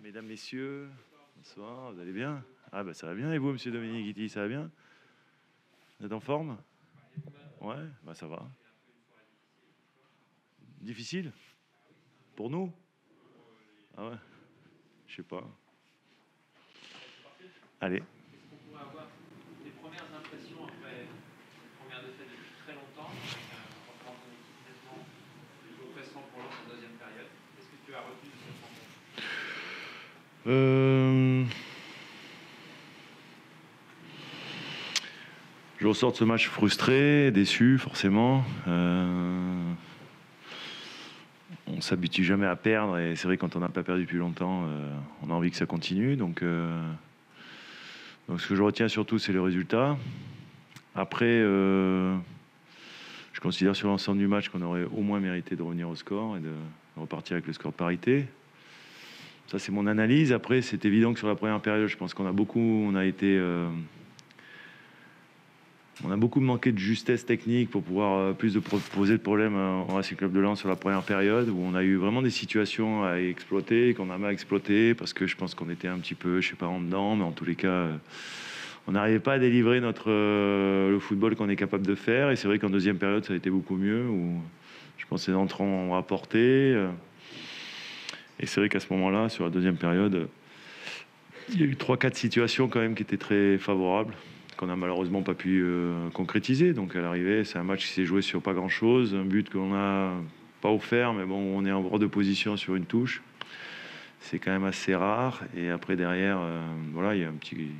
Mesdames, Messieurs, bonsoir, vous allez bien? Ah bah ça va bien, et vous, Monsieur Dominique Guiti, ça va bien? Vous êtes en forme? Ouais, bah ça va. Difficile? Pour nous? Ah ouais, je sais pas. Allez. Est-ce qu'on pourrait avoir des premières impressions après une première défaite depuis très longtemps, en représentant une équipe nettement plus oppressant pour l'autre en deuxième période? Qu'est-ce que tu as retenu de cette rencontre? Je ressors de ce match frustré, déçu, forcément. On s'habitue jamais à perdre, et c'est vrai, quand on n'a pas perdu depuis longtemps, on a envie que ça continue. Donc ce que je retiens surtout, c'est le résultat. Après, je considère sur l'ensemble du match qu'on aurait au moins mérité de revenir au score et de repartir avec le score de parité. Ça, c'est mon analyse. Après, c'est évident que sur la première période, je pense qu'on a beaucoup manqué de justesse technique pour pouvoir plus de poser de problèmes au Racing Club de Lens sur la première période, où on a eu vraiment des situations à exploiter, qu'on a mal exploité, parce que je pense qu'on était un petit peu, je sais pas, en dedans, mais en tous les cas, on n'arrivait pas à délivrer le football qu'on est capable de faire. Et c'est vrai qu'en deuxième période, ça a été beaucoup mieux, où je pense que les entrants ont rapporté. Et c'est vrai qu'à ce moment-là, sur la deuxième période, il y a eu 3-4 situations quand même qui étaient très favorables, qu'on n'a malheureusement pas pu concrétiser. Donc à l'arrivée, c'est un match qui s'est joué sur pas grand-chose, un but qu'on n'a pas offert, mais bon, on est en droit de position sur une touche. C'est quand même assez rare. Et après, derrière, voilà, il y a un petit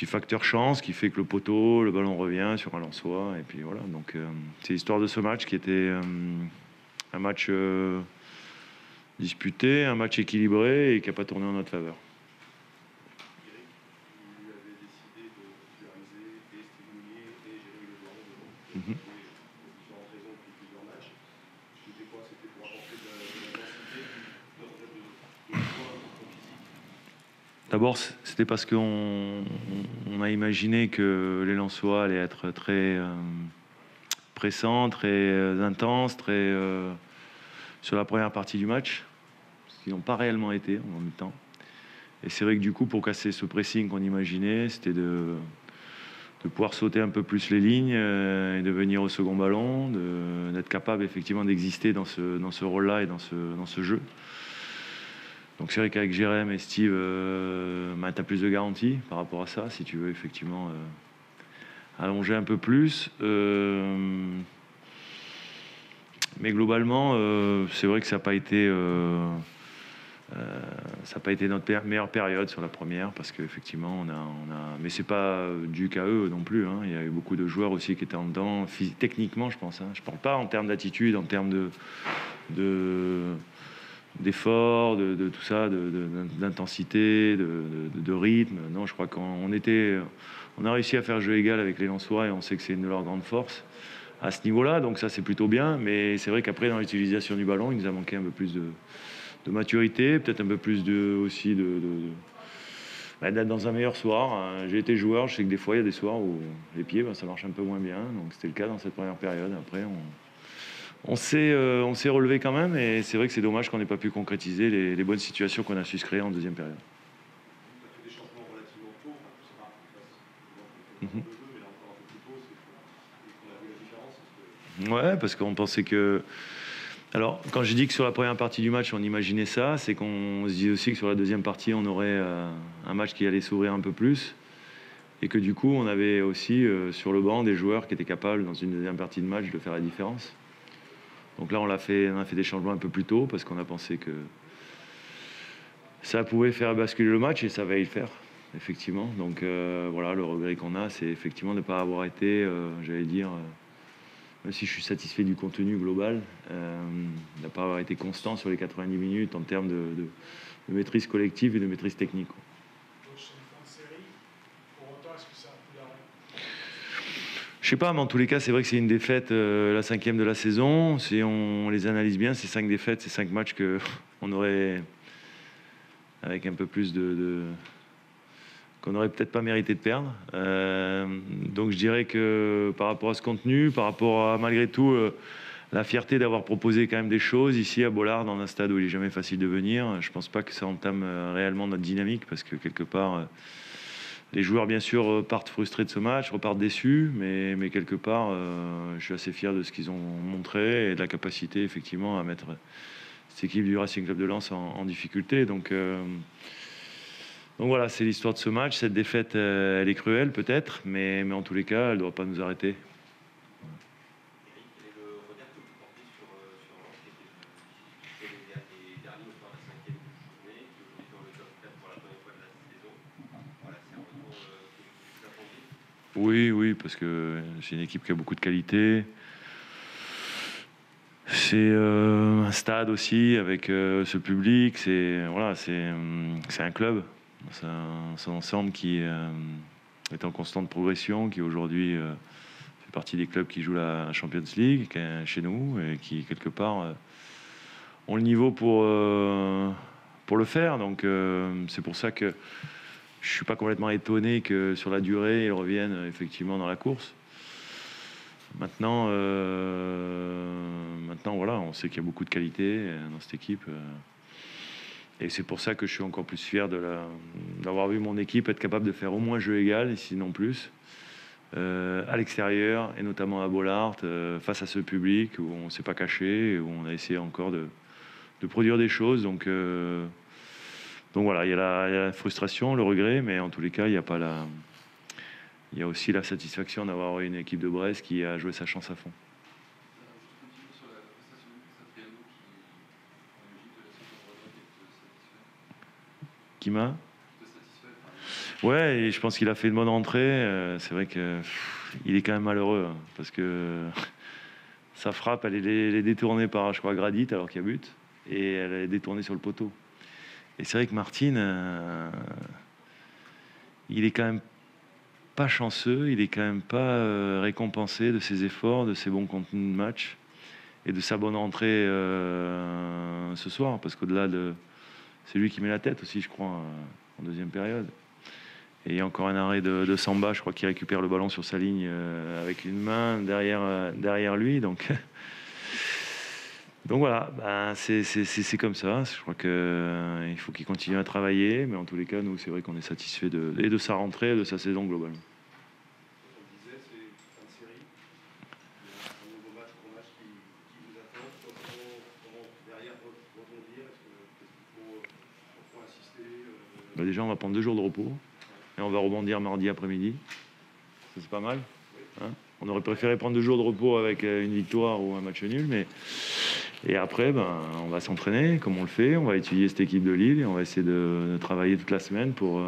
facteur chance qui fait que le poteau, le ballon revient sur un Lensois. Et puis voilà, donc c'est l'histoire de ce match qui était un match disputé, un match équilibré et qui n'a pas tourné en notre faveur. Eric, vous avez décidé de titulariser et Steve et Jérémy Le Doiron devant. Pour différentes raisons depuis plusieurs matchs. C'était quoi? C'était pour apporter de l'intensité, davantage de poids physique? D'abord, c'était parce qu'on a imaginé que les Lensois allaient être très pressants, très intenses, sur la première partie du match, ce qu'ils n'ont pas réellement été en même temps. Et c'est vrai que du coup, pour casser ce pressing qu'on imaginait, c'était de pouvoir sauter un peu plus les lignes et de venir au second ballon, d'être capable effectivement d'exister dans ce rôle-là et dans ce jeu. Donc c'est vrai qu'avec Jérém et Steve, tu as plus de garanties par rapport à ça, si tu veux effectivement allonger un peu plus. Mais globalement, c'est vrai que ça n'a pas été notre meilleure période sur la première, parce qu'effectivement, mais c'est pas dû qu'à eux non plus, hein. Il y a eu beaucoup de joueurs aussi qui étaient en dedans, techniquement, je pense, hein. Je parle pas en termes d'attitude, en termes d'effort, de tout ça, d'intensité, de rythme. Non, je crois qu'on a réussi à faire jeu égal avec les Lensois, et on sait que c'est une de leurs grandes forces à ce niveau-là, donc ça c'est plutôt bien. Mais c'est vrai qu'après, dans l'utilisation du ballon, il nous a manqué un peu plus de maturité, peut-être un peu plus d'être dans un meilleur soir. J'ai été joueur, je sais que des fois il y a des soirs où les pieds, ça marche un peu moins bien, donc c'était le cas dans cette première période. Après, on s'est relevé quand même, et c'est vrai que c'est dommage qu'on n'ait pas pu concrétiser les bonnes situations qu'on a su se créer en deuxième période. Tu as fait des changements relativement tôt, c'est rare qu'on fasse le jeu, mais là encore un peu plus tôt, c'est qu'on a vu la différence. Ouais, parce qu'on pensait que... Alors, quand j'ai dit que sur la première partie du match, on imaginait ça, c'est qu'on se dit aussi que sur la deuxième partie, on aurait un match qui allait s'ouvrir un peu plus, et que du coup, on avait aussi sur le banc des joueurs qui étaient capables, dans une deuxième partie de match, de faire la différence. Donc là, on a fait des changements un peu plus tôt, parce qu'on a pensé que ça pouvait faire basculer le match, et ça va y le faire, effectivement. Donc voilà, le regret qu'on a, c'est effectivement de ne pas avoir été, même si je suis satisfait du contenu global, n'a pas avoir été constant sur les 90 minutes en termes de maîtrise collective et de maîtrise technique. Donc c'est une fin de série. Pour autant, est-ce que ça a pu l'arrêter? Je sais pas, mais en tous les cas, c'est vrai que c'est une défaite, la 5e de la saison. Si on les analyse bien, ces 5 défaites, ces 5 matchs qu'on aurait, avec un peu plus qu'on n'aurait peut-être pas mérité de perdre. Donc je dirais que par rapport à ce contenu, par rapport à, malgré tout, la fierté d'avoir proposé quand même des choses ici à Bollaard, dans un stade où il n'est jamais facile de venir. Je ne pense pas que ça entame réellement notre dynamique, parce que quelque part, les joueurs, bien sûr, partent frustrés de ce match, repartent déçus, mais quelque part, je suis assez fier de ce qu'ils ont montré et de la capacité, effectivement, à mettre cette équipe du Racing Club de Lens en difficulté. Donc voilà, c'est l'histoire de ce match. Cette défaite, elle est cruelle peut-être, mais en tous les cas, elle ne doit pas nous arrêter. Oui, parce que c'est une équipe qui a beaucoup de qualité. C'est un stade aussi avec ce public. C'est un club, c'est un ensemble qui est en constante progression, qui aujourd'hui fait partie des clubs qui jouent la Champions League chez nous et qui quelque part ont le niveau pour le faire. Donc c'est pour ça que je ne suis pas complètement étonné que sur la durée, ils reviennent effectivement dans la course. Maintenant, voilà, on sait qu'il y a beaucoup de qualité dans cette équipe. Et c'est pour ça que je suis encore plus fier d'avoir vu mon équipe être capable de faire au moins jeu égal, sinon plus, à l'extérieur, et notamment à Bollaard, face à ce public où on ne s'est pas caché, où on a essayé encore de produire des choses. Donc voilà, il y a la frustration, le regret, mais en tous les cas, il y a aussi la satisfaction d'avoir une équipe de Brest qui a joué sa chance à fond. Qui m'a ? Ouais, et je pense qu'il a fait une bonne rentrée. C'est vrai qu'il est quand même malheureux, hein, parce que sa frappe, elle est détournée par, je crois, Gradit, alors qu'il y a but, et elle est détournée sur le poteau. Et c'est vrai que Martine, il est quand même pas chanceux, il est quand même pas récompensé de ses efforts, de ses bons contenus de match et de sa bonne entrée ce soir, parce qu'au-delà de... C'est lui qui met la tête aussi, je crois, en deuxième période. Et il y a encore un arrêt de Samba, je crois, qui récupère le ballon sur sa ligne avec une main derrière lui. Donc voilà, c'est comme ça. Je crois qu'il faut qu'il continue à travailler. Mais en tous les cas, nous, c'est vrai qu'on est satisfait de sa rentrée et de sa saison globalement. On disait, c'est fin de série. Il y a un nouveau match pour match qui vous attend. Comment derrière rebondir? Est-ce qu'il faut insister Déjà, on va prendre 2 jours de repos. Et on va rebondir mardi après-midi. Ça, c'est pas mal. Hein, on aurait préféré prendre 2 jours de repos avec une victoire ou un match nul, mais... Et après, on va s'entraîner comme on le fait. On va étudier cette équipe de Lille et on va essayer de travailler toute la semaine pour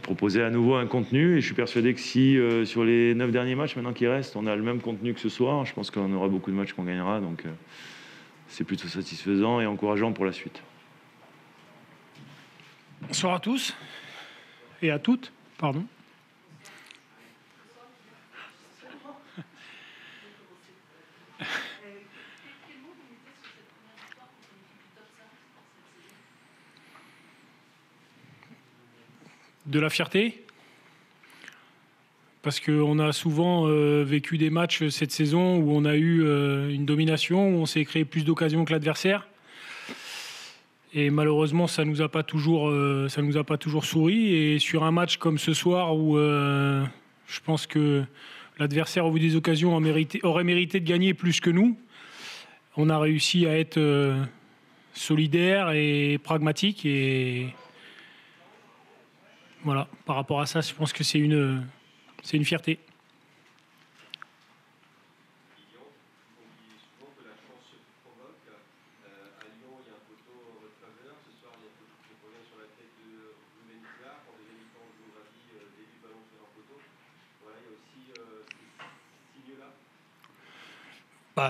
proposer à nouveau un contenu. Et je suis persuadé que si sur les 9 derniers matchs maintenant qui restent, on a le même contenu que ce soir, je pense qu'on aura beaucoup de matchs qu'on gagnera. Donc c'est plutôt satisfaisant et encourageant pour la suite. Bonsoir à tous et à toutes, pardon. De la fierté, parce qu'on a souvent vécu des matchs cette saison où on a eu une domination, où on s'est créé plus d'occasions que l'adversaire. Et malheureusement, ça nous a pas toujours souri. Et sur un match comme ce soir, où je pense que l'adversaire, au vu des occasions, aurait mérité de gagner plus que nous, on a réussi à être solidaire et pragmatique. Et voilà, par rapport à ça, je pense que c'est une fierté.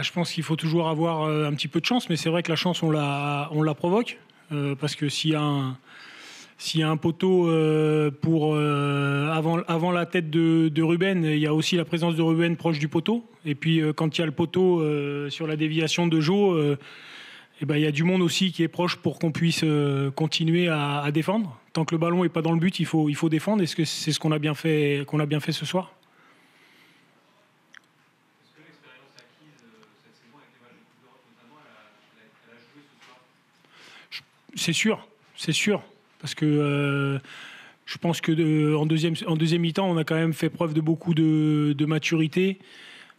Je pense qu'il faut toujours avoir un petit peu de chance, mais c'est vrai que la chance, on la provoque. Parce que s'il y a un poteau avant la tête de Ruben, il y a aussi la présence de Ruben proche du poteau. Et puis quand il y a le poteau sur la déviation de Jo, il y a du monde aussi qui est proche pour qu'on puisse continuer à défendre. Tant que le ballon n'est pas dans le but, il faut défendre. Est-ce que c'est ce qu'on a bien fait ce soir ? Est-ce que l'expérience acquise C'est sûr, parce que je pense que en deuxième mi-temps, on a quand même fait preuve de beaucoup de maturité.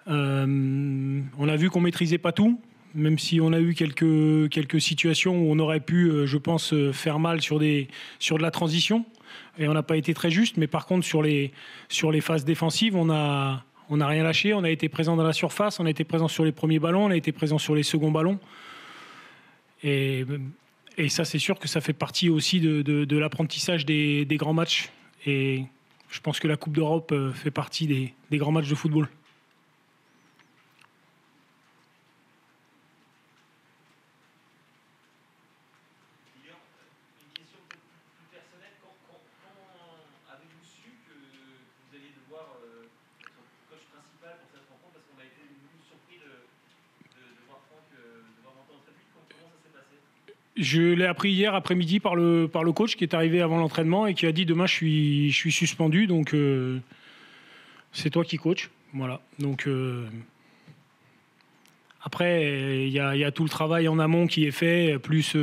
On a vu qu'on maîtrisait pas tout, même si on a eu quelques situations où on aurait pu, je pense, faire mal sur de la transition, et on n'a pas été très juste. Mais par contre, sur les phases défensives, on n'a rien lâché. On a été présent dans la surface, on a été présent sur les premiers ballons, on a été présent sur les seconds ballons. Et ça, c'est sûr que ça fait partie aussi de l'apprentissage des grands matchs. Et je pense que la Coupe d'Europe fait partie des grands matchs de football. Une question plus personnelle. Quand avez-vous su que vous alliez devoir être coach principal pour cette rencontre? Parce qu'on a été surpris de voir Franck devoir monter en trébuche. Comment ça s'est passé? Je l'ai appris hier après-midi par le coach qui est arrivé avant l'entraînement et qui a dit demain je suis suspendu, donc c'est toi qui coach. Voilà. Donc après il y a tout le travail en amont qui est fait, plus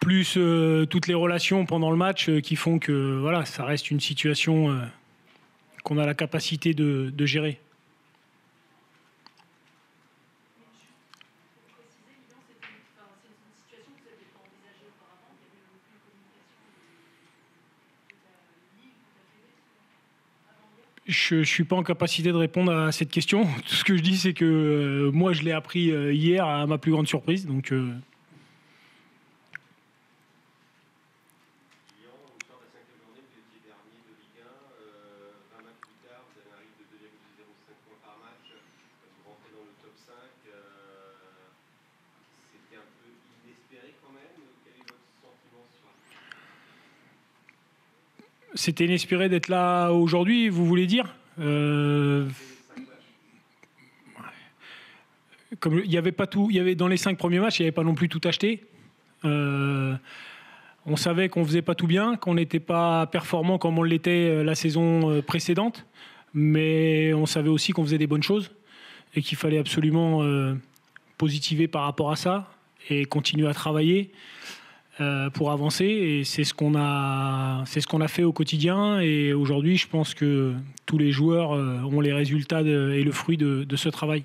toutes les relations pendant le match qui font que voilà, ça reste une situation qu'on a la capacité de gérer. Je ne suis pas en capacité de répondre à cette question. Tout ce que je dis, c'est que moi, je l'ai appris hier à ma plus grande surprise. Donc, Lyon, au soir de la 5e journée, vous étiez dernier de Ligue 1. 20 matchs plus tard, vous avez un rythme de 2,05 points par match. Vous rentrez dans le top 5. C'était un peu inespéré quand même. Quel est votre sentiment sur ça? c'était inespéré d'être là aujourd'hui, vous voulez dire comme il y avait pas tout, il y avait dans les 5 premiers matchs, il n'y avait pas non plus tout acheté. On savait qu'on faisait pas tout bien, qu'on n'était pas performant comme on l'était la saison précédente, mais on savait aussi qu'on faisait des bonnes choses et qu'il fallait absolument positiver par rapport à ça et continuer à travailler pour avancer. Et c'est ce qu'on a fait au quotidien. Et aujourd'hui, je pense que tous les joueurs ont les résultats et le fruit de ce travail.